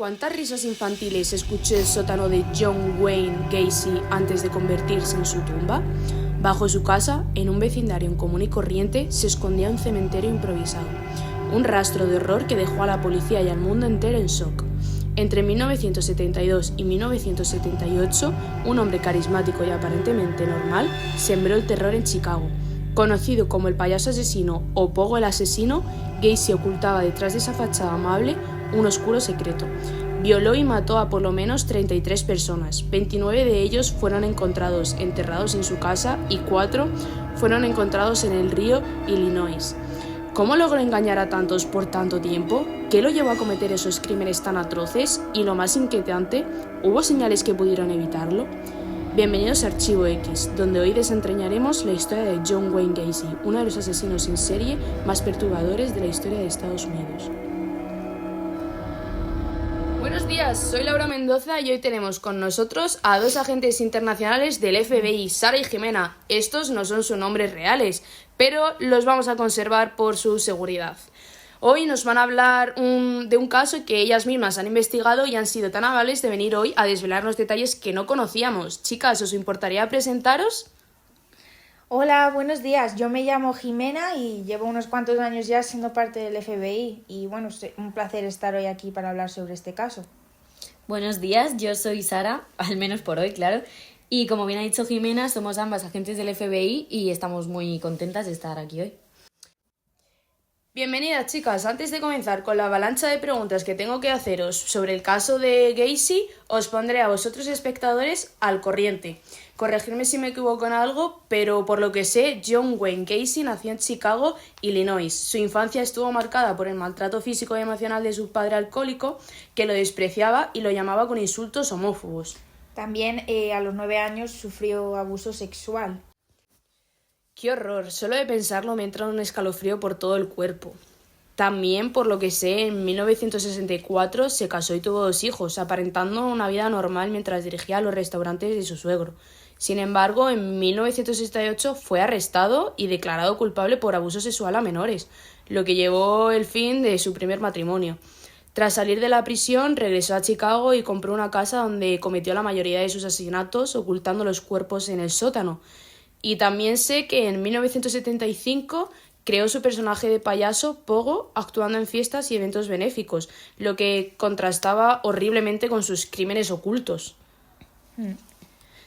¿Cuántas risas infantiles escuchó el sótano de John Wayne Gacy antes de convertirse en su tumba? Bajo su casa, en un vecindario común y corriente, se escondía un cementerio improvisado. Un rastro de horror que dejó a la policía y al mundo entero en shock. Entre 1972 y 1978, un hombre carismático y aparentemente normal sembró el terror en Chicago. Conocido como el payaso asesino o Pogo el asesino, Gacy ocultaba detrás de esa fachada amable un oscuro secreto. Violó y mató a por lo menos 33 personas. 29 de ellos fueron encontrados enterrados en su casa y 4 fueron encontrados en el río Illinois. ¿Cómo logró engañar a tantos por tanto tiempo? ¿Qué lo llevó a cometer esos crímenes tan atroces? Y lo más inquietante, ¿hubo señales que pudieron evitarlo? Bienvenidos a Archivo X, donde hoy desentrañaremos la historia de John Wayne Gacy, uno de los asesinos en serie más perturbadores de la historia de Estados Unidos. Buenos días, soy Laura Mendoza y hoy tenemos con nosotros a dos agentes internacionales del FBI, Sara y Jimena. Estos no son sus nombres reales, pero los vamos a conservar por su seguridad. Hoy nos van a hablar de un caso que ellas mismas han investigado y han sido tan amables de venir hoy a desvelarnos detalles que no conocíamos. Chicas, ¿os importaría presentaros? Hola, buenos días. Yo me llamo Jimena y llevo unos cuantos años ya siendo parte del FBI y bueno, es un placer estar hoy aquí para hablar sobre este caso. Buenos días, yo soy Sara, al menos por hoy, claro, y como bien ha dicho Jimena, somos ambas agentes del FBI y estamos muy contentas de estar aquí hoy. Bienvenidas, chicas. Antes de comenzar con la avalancha de preguntas que tengo que haceros sobre el caso de Gacy, os pondré a vosotros espectadores al corriente. Corregidme si me equivoco en algo, pero por lo que sé, John Wayne Gacy nació en Chicago, Illinois. Su infancia estuvo marcada por el maltrato físico y emocional de su padre alcohólico, que lo despreciaba y lo llamaba con insultos homófobos. También a los 9 años sufrió abuso sexual. ¡Qué horror! Solo de pensarlo me entra un escalofrío por todo el cuerpo. También, por lo que sé, en 1964 se casó y tuvo 2 hijos, aparentando una vida normal mientras dirigía los restaurantes de su suegro. Sin embargo, en 1968 fue arrestado y declarado culpable por abuso sexual a menores, lo que llevó el fin de su primer matrimonio. Tras salir de la prisión, regresó a Chicago y compró una casa donde cometió la mayoría de sus asesinatos, ocultando los cuerpos en el sótano. Y también sé que en 1975 creó su personaje de payaso, Pogo, actuando en fiestas y eventos benéficos, lo que contrastaba horriblemente con sus crímenes ocultos.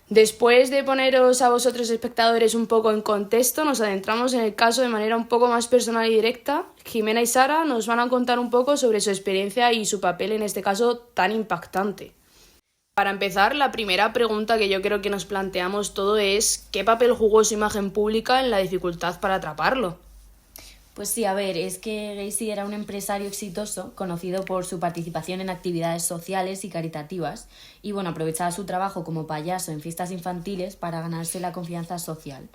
Después de poneros a vosotros espectadores un poco en contexto, nos adentramos en el caso de manera un poco más personal y directa. Jimena y Sara nos van a contar un poco sobre su experiencia y su papel en este caso tan impactante. Para empezar, la primera pregunta que yo creo que nos planteamos todo es ¿qué papel jugó su imagen pública en la dificultad para atraparlo? Pues sí, a ver, es que Gacy era un empresario exitoso, conocido por su participación en actividades sociales y caritativas, y bueno, aprovechaba su trabajo como payaso en fiestas infantiles para ganarse la confianza social.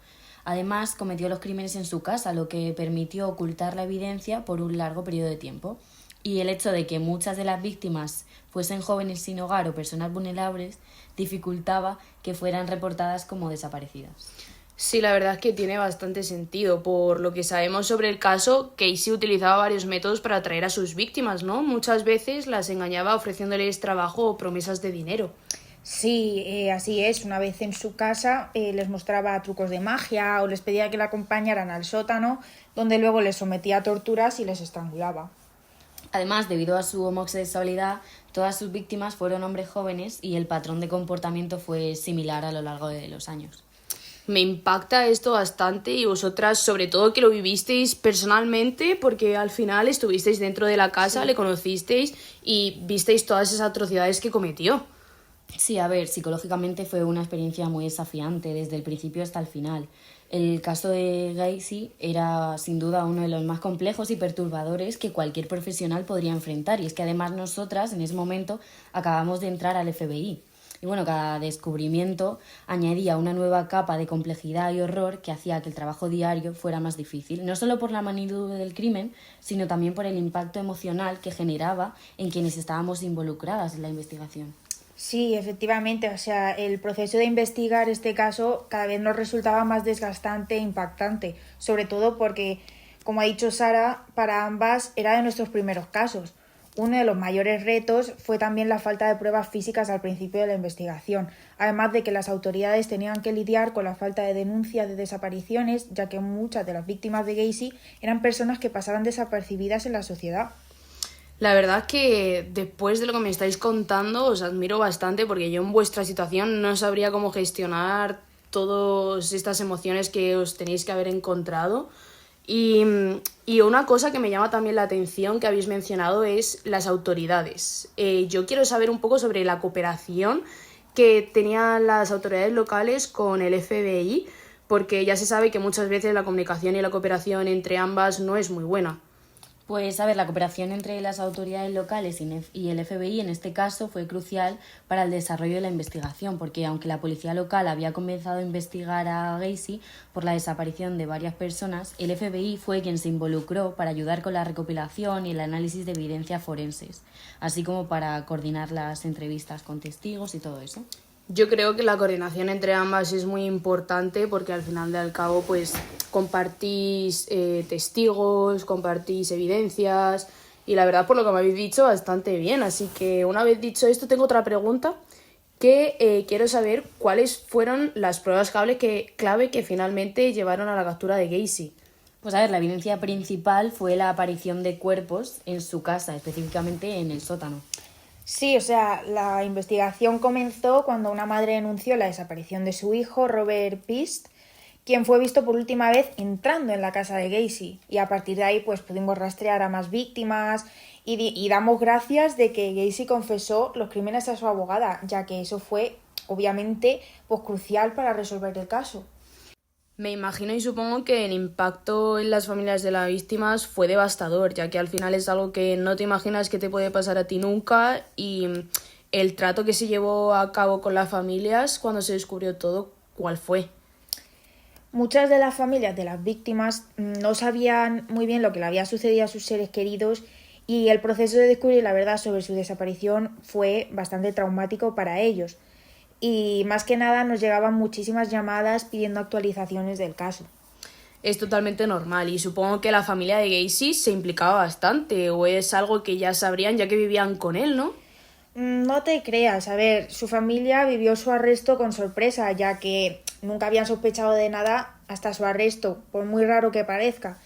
Además, cometió los crímenes en su casa, lo que permitió ocultar la evidencia por un largo periodo de tiempo. Y el hecho de que muchas de las víctimas fuesen jóvenes sin hogar o personas vulnerables dificultaba que fueran reportadas como desaparecidas. Sí, la verdad es que tiene bastante sentido. Por lo que sabemos sobre el caso, Gacy utilizaba varios métodos para atraer a sus víctimas, ¿no? Muchas veces las engañaba ofreciéndoles trabajo o promesas de dinero. Sí, así es. Una vez en su casa les mostraba trucos de magia o les pedía que la acompañaran al sótano, donde luego les sometía a torturas y les estrangulaba. Además, debido a su homosexualidad, todas sus víctimas fueron hombres jóvenes y el patrón de comportamiento fue similar a lo largo de los años. Me impacta esto bastante y vosotras, sobre todo que lo vivisteis personalmente, porque al final estuvisteis dentro de la casa, sí. Le conocisteis y visteis todas esas atrocidades que cometió. Sí, a ver, psicológicamente fue una experiencia muy desafiante desde el principio hasta el final. El caso de Gacy era sin duda uno de los más complejos y perturbadores que cualquier profesional podría enfrentar, y es que además nosotras en ese momento acabamos de entrar al FBI. Y bueno, cada descubrimiento añadía una nueva capa de complejidad y horror que hacía que el trabajo diario fuera más difícil, no solo por la magnitud del crimen, sino también por el impacto emocional que generaba en quienes estábamos involucradas en la investigación. Sí, efectivamente, o sea, el proceso de investigar este caso cada vez nos resultaba más desgastante e impactante, sobre todo porque, como ha dicho Sara, para ambas era de nuestros primeros casos. Uno de los mayores retos fue también la falta de pruebas físicas al principio de la investigación, además de que las autoridades tenían que lidiar con la falta de denuncias de desapariciones, ya que muchas de las víctimas de Gacy eran personas que pasaban desapercibidas en la sociedad. La verdad es que después de lo que me estáis contando os admiro bastante porque yo en vuestra situación no sabría cómo gestionar todas estas emociones que os tenéis que haber encontrado. Y una cosa que me llama también la atención que habéis mencionado es las autoridades. Yo quiero saber un poco sobre la cooperación que tenían las autoridades locales con el FBI, porque ya se sabe que muchas veces la comunicación y la cooperación entre ambas no es muy buena. Pues, a ver, la cooperación entre las autoridades locales y el FBI en este caso fue crucial para el desarrollo de la investigación, porque aunque la policía local había comenzado a investigar a Gacy por la desaparición de varias personas, el FBI fue quien se involucró para ayudar con la recopilación y el análisis de evidencias forenses, así como para coordinar las entrevistas con testigos y todo eso. Yo creo que la coordinación entre ambas es muy importante porque al final del cabo pues compartís testigos, compartís evidencias y la verdad por lo que me habéis dicho bastante bien. Así que una vez dicho esto tengo otra pregunta que quiero saber cuáles fueron las pruebas clave que finalmente llevaron a la captura de Gacy. Pues a ver, la evidencia principal fue la aparición de cuerpos en su casa, específicamente en el sótano. Sí, o sea, la investigación comenzó cuando una madre denunció la desaparición de su hijo, Robert Pist, quien fue visto por última vez entrando en la casa de Gacy. Y a partir de ahí pues pudimos rastrear a más víctimas y damos gracias de que Gacy confesó los crímenes a su abogada, ya que eso fue obviamente pues crucial para resolver el caso. Me imagino y supongo que el impacto en las familias de las víctimas fue devastador, ya que al final es algo que no te imaginas que te puede pasar a ti nunca y el trato que se llevó a cabo con las familias cuando se descubrió todo, ¿cuál fue? Muchas de las familias de las víctimas no sabían muy bien lo que le había sucedido a sus seres queridos y el proceso de descubrir la verdad sobre su desaparición fue bastante traumático para ellos. Y más que nada nos llegaban muchísimas llamadas pidiendo actualizaciones del caso. Es totalmente normal y supongo que la familia de Gacy se implicaba bastante o es algo que ya sabrían ya que vivían con él, ¿no? No te creas, a ver, su familia vivió su arresto con sorpresa, ya que nunca habían sospechado de nada hasta su arresto, por muy raro que parezca,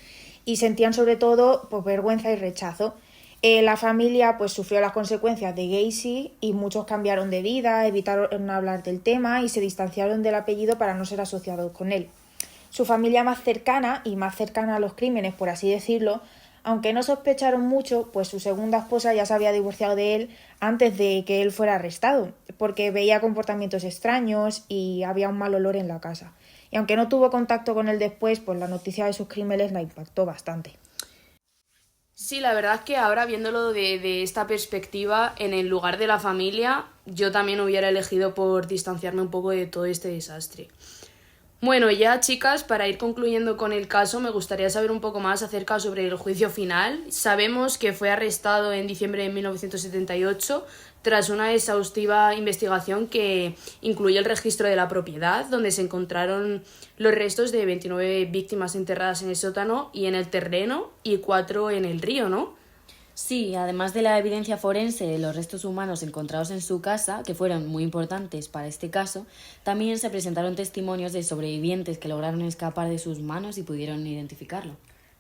y sentían sobre todo pues, vergüenza y rechazo. La familia pues sufrió las consecuencias de Gacy y muchos cambiaron de vida, evitaron hablar del tema y se distanciaron del apellido para no ser asociados con él. Su familia más cercana y más cercana a los crímenes, por así decirlo, aunque no sospecharon mucho, pues su segunda esposa ya se había divorciado de él antes de que él fuera arrestado, porque veía comportamientos extraños y había un mal olor en la casa. Y aunque no tuvo contacto con él después, pues la noticia de sus crímenes la impactó bastante. Sí, la verdad es que ahora viéndolo de esta perspectiva, en el lugar de la familia, yo también hubiera elegido por distanciarme un poco de todo este desastre. Bueno, ya chicas, para ir concluyendo con el caso, me gustaría saber un poco más acerca sobre el juicio final. Sabemos que fue arrestado en diciembre de 1978 tras una exhaustiva investigación que incluye el registro de la propiedad, donde se encontraron los restos de 29 víctimas enterradas en el sótano y en el terreno y 4 en el río, ¿no? Sí, además de la evidencia forense de los restos humanos encontrados en su casa, que fueron muy importantes para este caso, también se presentaron testimonios de sobrevivientes que lograron escapar de sus manos y pudieron identificarlo.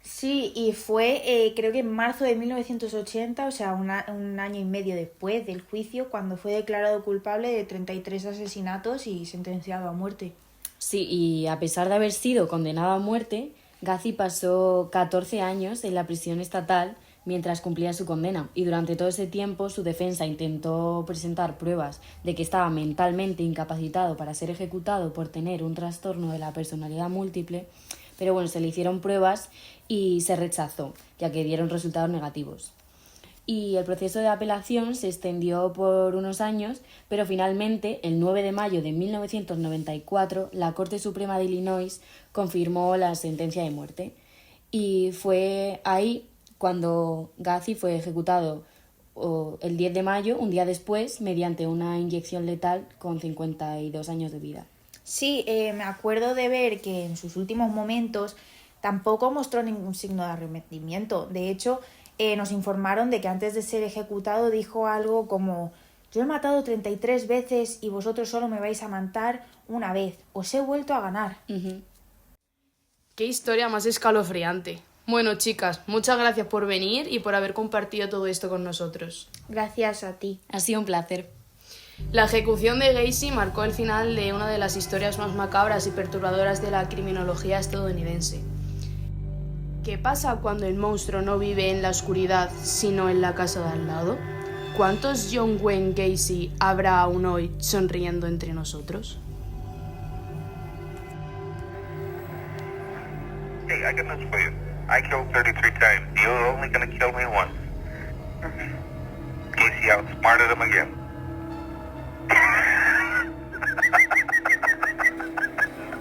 Sí, y fue creo que en marzo de 1980, o sea, un año y medio después del juicio, cuando fue declarado culpable de 33 asesinatos y sentenciado a muerte. Sí, y a pesar de haber sido condenado a muerte, Gacy pasó 14 años en la prisión estatal mientras cumplía su condena, y durante todo ese tiempo su defensa intentó presentar pruebas de que estaba mentalmente incapacitado para ser ejecutado por tener un trastorno de la personalidad múltiple, pero bueno, se le hicieron pruebas y se rechazó, ya que dieron resultados negativos. Y el proceso de apelación se extendió por unos años, pero finalmente, el 9 de mayo de 1994, la Corte Suprema de Illinois confirmó la sentencia de muerte. Y fue ahí cuando Gacy fue ejecutado el 10 de mayo, un día después, mediante una inyección letal con 52 años de vida. Sí, me acuerdo de ver que en sus últimos momentos tampoco mostró ningún signo de arrepentimiento. De hecho, nos informaron de que antes de ser ejecutado dijo algo como: yo he matado 33 veces y vosotros solo me vais a matar una vez. Os he vuelto a ganar. Qué historia más escalofriante. Bueno, chicas, muchas gracias por venir y por haber compartido todo esto con nosotros. Gracias a ti. Ha sido un placer. La ejecución de Gacy marcó el final de una de las historias más macabras y perturbadoras de la criminología estadounidense. ¿Qué pasa cuando el monstruo no vive en la oscuridad, sino en la casa de al lado? ¿Cuántos John Wayne Gacy habrá aún hoy sonriendo entre nosotros? Hey, I got news for you. I killed 33 times. You're only gonna kill me once. Gacy outsmarted him again.